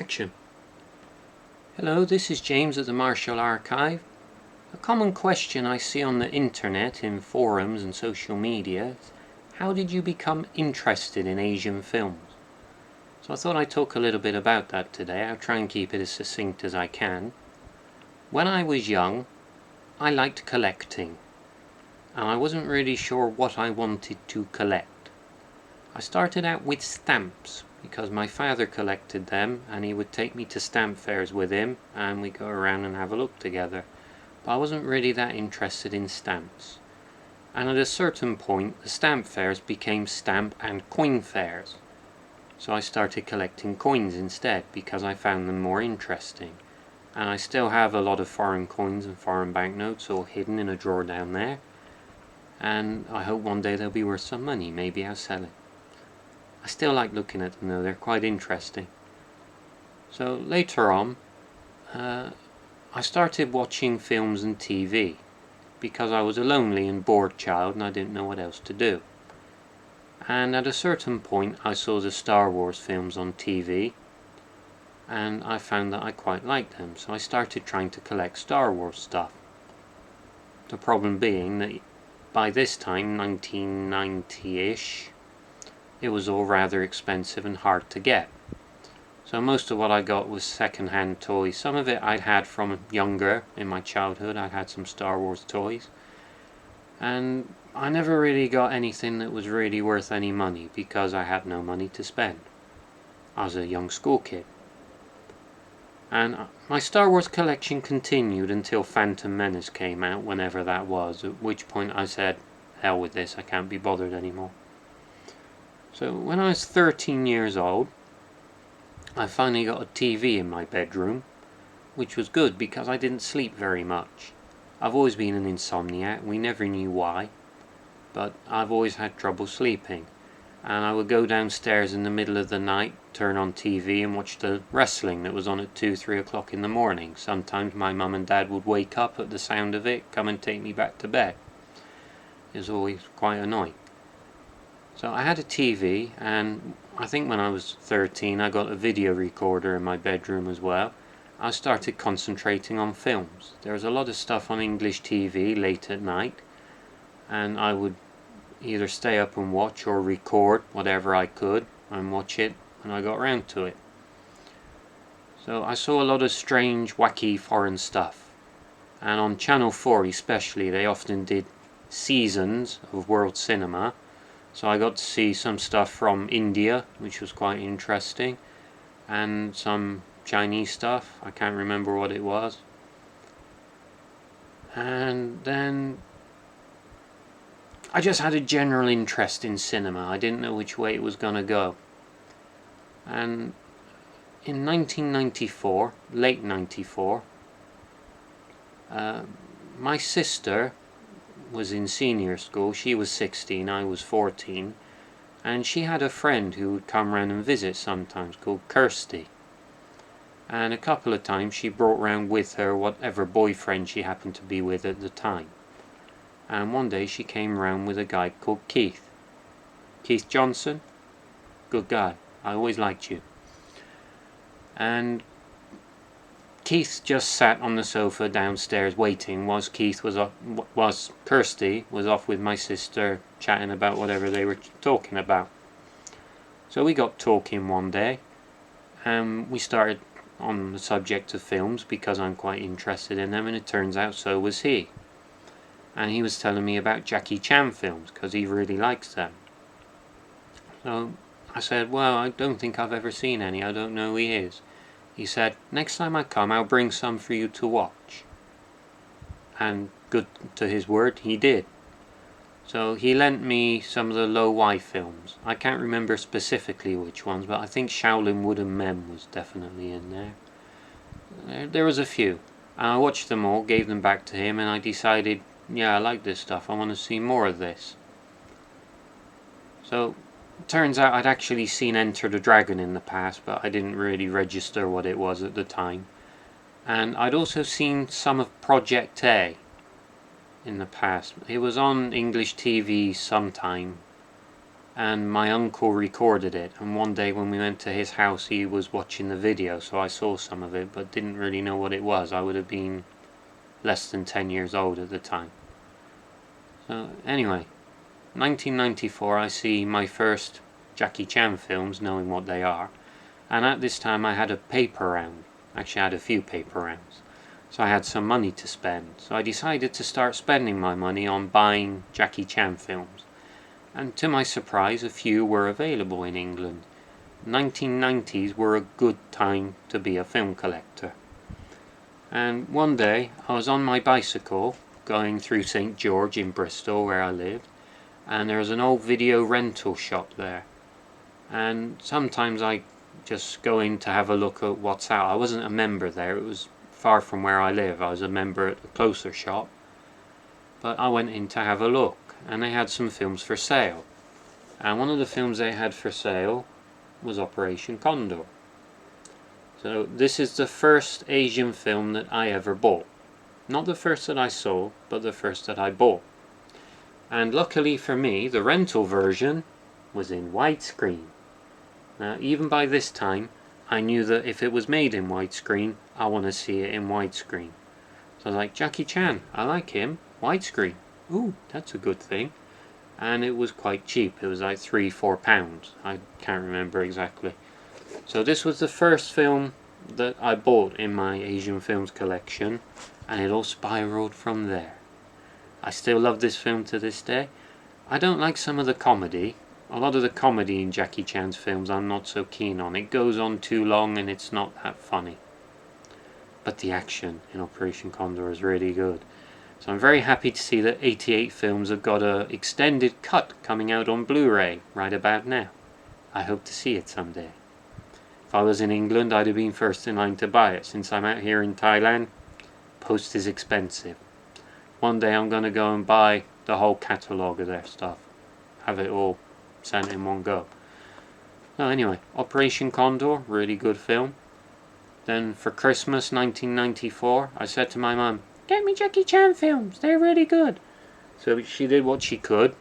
Action. Hello, this is James at the Martial Archive. A common question I see on the internet, in forums and social media is, how did you become interested in Asian films? So I thought I'd talk a little bit about that today. I'll try and keep it as succinct as I can. When I was young, I liked collecting, and I wasn't really sure what I wanted to collect. I started out with stamps, because my father collected them and he would take me to stamp fairs with him and we'd go around and have a look together. But I wasn't really that interested in stamps. And at a certain point, the stamp fairs became stamp and coin fairs. So I started collecting coins instead because I found them more interesting. And I still have a lot of foreign coins and foreign banknotes all hidden in a drawer down there. And I hope one day they'll be worth some money. Maybe I'll sell it. I still like looking at them though, they're quite interesting. So later on, I started watching films and TV because I was a lonely and bored child and I didn't know what else to do. And at a certain point I saw the Star Wars films on TV and I found that I quite liked them, so I started trying to collect Star Wars stuff. The problem being that by this time, 1990-ish, it was all rather expensive and hard to get. So most of what I got was second-hand toys. Some of it I'd had from younger, in my childhood. I'd had some Star Wars toys. And I never really got anything that was really worth any money because I had no money to spend. I was a young school kid. And my Star Wars collection continued until Phantom Menace came out, whenever that was, at which point I said, hell with this, I can't be bothered anymore. So when I was 13 years old, I finally got a TV in my bedroom, which was good because I didn't sleep very much. I've always been an insomniac, we never knew why, but I've always had trouble sleeping. And I would go downstairs in the middle of the night, turn on TV and watch the wrestling that was on at 2-3 o'clock in the morning. Sometimes my mum and dad would wake up at the sound of it, come and take me back to bed. It was always quite annoying. So I had a TV, and I think when I was 13 I got a video recorder in my bedroom as well. I started concentrating on films. There was a lot of stuff on English TV late at night, and I would either stay up and watch or record whatever I could and watch it when I got around to it. So I saw a lot of strange, wacky foreign stuff. And on Channel 4 especially, they often did seasons of world cinema. So I got to see some stuff from India, which was quite interesting, and some Chinese stuff. I can't remember what it was. And then I just had a general interest in cinema. I didn't know which way it was going to go. And in 1994, late 94, my sister was in senior school. She was 16, I was 14, and she had a friend who would come round and visit sometimes called Kirsty. And a couple of times she brought round with her whatever boyfriend she happened to be with at the time. And one day she came round with a guy called Keith. Keith Johnson? Good guy. I always liked you. And Keith just sat on the sofa downstairs waiting whilst Kirsty was off with my sister chatting about whatever they were talking about. So we got talking one day and we started on the subject of films because I'm quite interested in them, and it turns out so was he. And he was telling me about Jackie Chan films because he really likes them. So I said, well, I don't think I've ever seen any, I don't know who he is. He said, next time I come I'll bring some for you to watch. And good to his word, he did. So he lent me some of the low-Y films. I can't remember specifically which ones, but I think Shaolin Wooden Men was definitely in there. There was a few. And I watched them all, gave them back to him, and I decided, yeah, I like this stuff, I want to see more of this. So turns out I'd actually seen Enter the Dragon in the past, but I didn't really register what it was at the time. And I'd also seen some of Project A in the past. It was on English TV sometime, and my uncle recorded it, and one day when we went to his house he was watching the video, so I saw some of it but didn't really know what it was. I would have been less than 10 years old at the time. So anyway, 1994 I see my first Jackie Chan films, knowing what they are, and at this time I had a paper round. Actually I had a few paper rounds, so I had some money to spend, so I decided to start spending my money on buying Jackie Chan films, and to my surprise a few were available in England. 1990s were a good time to be a film collector. And one day I was on my bicycle going through St. George in Bristol where I lived, and there was an old video rental shop there, and sometimes I just go in to have a look at what's out. I wasn't a member there, it was far from where I live. I was a member at a closer shop, but I went in to have a look, and they had some films for sale, and one of the films they had for sale was Operation Condor. So this is the first Asian film that I ever bought. Not the first that I saw, but the first that I bought. And luckily for me, the rental version was in widescreen. Now, even by this time, I knew that if it was made in widescreen, I want to see it in widescreen. So I was like, Jackie Chan, I like him, widescreen. Ooh, that's a good thing. And it was quite cheap. It was like £3-4. I can't remember exactly. So this was the first film that I bought in my Asian films collection, and it all spiraled from there. I still love this film to this day. I don't like some of the comedy. A lot of the comedy in Jackie Chan's films I'm not so keen on. It goes on too long and it's not that funny. But the action in Operation Condor is really good. So I'm very happy to see that 88 Films have got an extended cut coming out on Blu-ray right about now. I hope to see it someday. If I was in England, I'd have been first in line to buy it. Since I'm out here in Thailand, post is expensive. One day I'm going to go and buy the whole catalogue of their stuff. Have it all sent in one go. So anyway, Operation Condor, really good film. Then for Christmas 1994, I said to my mum, get me Jackie Chan films, they're really good. So she did what she could,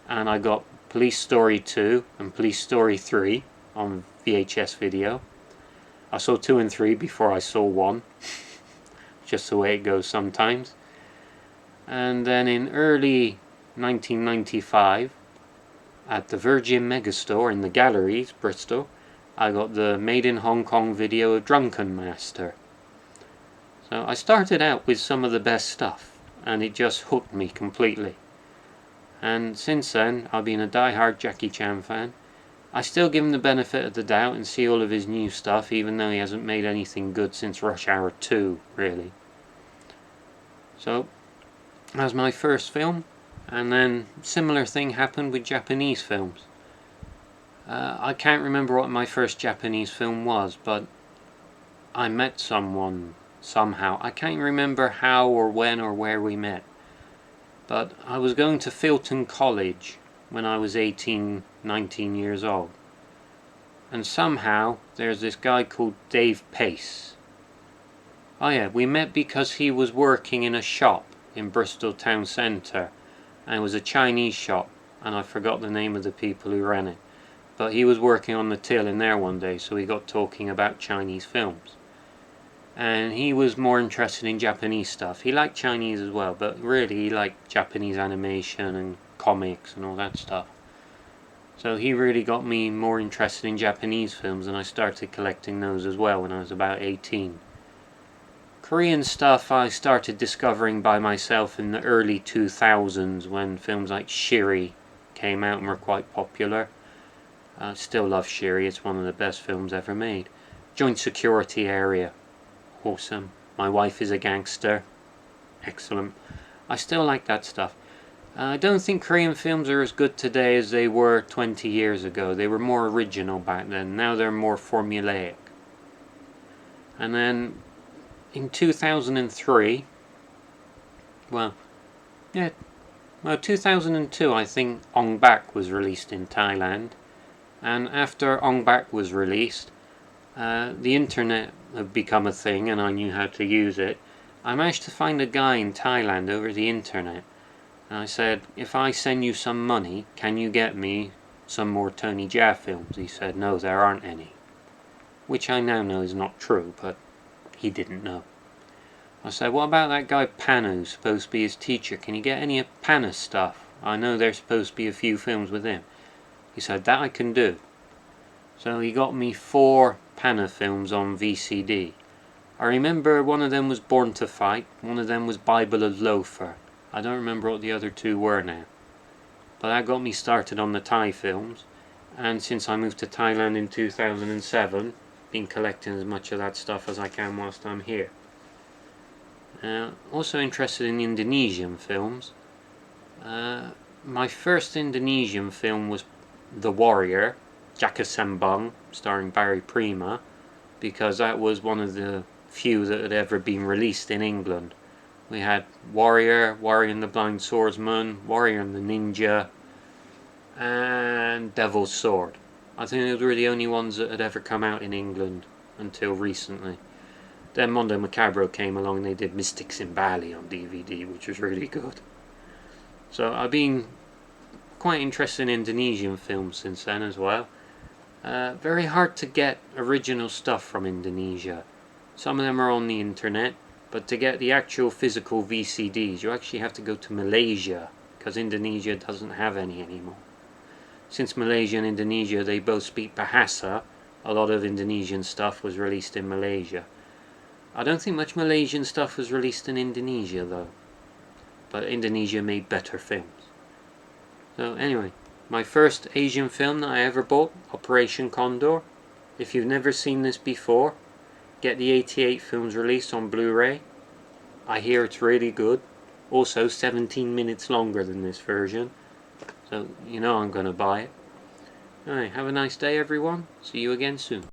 and I got Police Story 2 and Police Story 3 on VHS video. I saw 2 and 3 before I saw 1. Just the way it goes sometimes. And then in early 1995, at the Virgin Megastore in the Galleries, Bristol, I got the Made in Hong Kong video of Drunken Master. So I started out with some of the best stuff, and it just hooked me completely. And since then, I've been a die-hard Jackie Chan fan. I still give him the benefit of the doubt and see all of his new stuff, even though he hasn't made anything good since Rush Hour 2, really. So, that was my first film, and then similar thing happened with Japanese films. I can't remember what my first Japanese film was, but I met someone somehow. I can't remember how or when or where we met. But I was going to Filton College when I was 18, 19 years old. And somehow there's this guy called Dave Pace. Oh yeah, we met because he was working in a shop in Bristol town centre. And it was a Chinese shop, and I forgot the name of the people who ran it. But he was working on the till in there one day, so we got talking about Chinese films. And he was more interested in Japanese stuff. He liked Chinese as well, but really he liked Japanese animation and comics and all that stuff. So he really got me more interested in Japanese films, and I started collecting those as well when I was about 18. Korean stuff I started discovering by myself in the early 2000s when films like Shiri came out and were quite popular. I still love Shiri, it's one of the best films ever made. Joint Security Area, awesome. My Wife is a Gangster, excellent. I still like that stuff. I don't think Korean films are as good today as they were 20 years ago. They were more original back then. Now they're more formulaic. And then in 2003, 2002 I think Ong Bak was released in Thailand. And after Ong Bak was released, the internet had become a thing and I knew how to use it. I managed to find a guy in Thailand over the internet. And I said, if I send you some money, can you get me some more Tony Jaa films. He said, no, there aren't any. Which I now know is not true, but he didn't know. I said, what about that guy Panna who's supposed to be his teacher? Can you get any of Panna's stuff? I know there's supposed to be a few films with him. He said, that I can do. So he got me 4 Panna films on VCD. I remember one of them was Born to Fight, one of them was Bible of Loafer. I don't remember what the other 2 were now. But that got me started on the Thai films, and since I moved to Thailand in 2007, been collecting as much of that stuff as I can whilst I'm here. Also interested in Indonesian films. My first Indonesian film was The Warrior, Jaka Sembang, starring Barry Prima, because that was one of the few that had ever been released in England. We had Warrior, Warrior and the Blind Swordsman, Warrior and the Ninja, and Devil's Sword. I think those were the only ones that had ever come out in England until recently. Then Mondo Macabro came along and they did Mystics in Bali on DVD, which was really good. So I've been quite interested in Indonesian films since then as well. Very hard to get original stuff from Indonesia. Some of them are on the internet, but to get the actual physical VCDs, you actually have to go to Malaysia, because Indonesia doesn't have any anymore. Since Malaysia and Indonesia, they both speak Bahasa, a lot of Indonesian stuff was released in Malaysia. I don't think much Malaysian stuff was released in Indonesia though, but Indonesia made better films. So anyway, my first Asian film that I ever bought, Operation Condor. If you've never seen this before, get the 88 films released on Blu-ray. I hear it's really good. Also 17 minutes longer than this version. So you know I'm going to buy it. Alright, have a nice day everyone. See you again soon.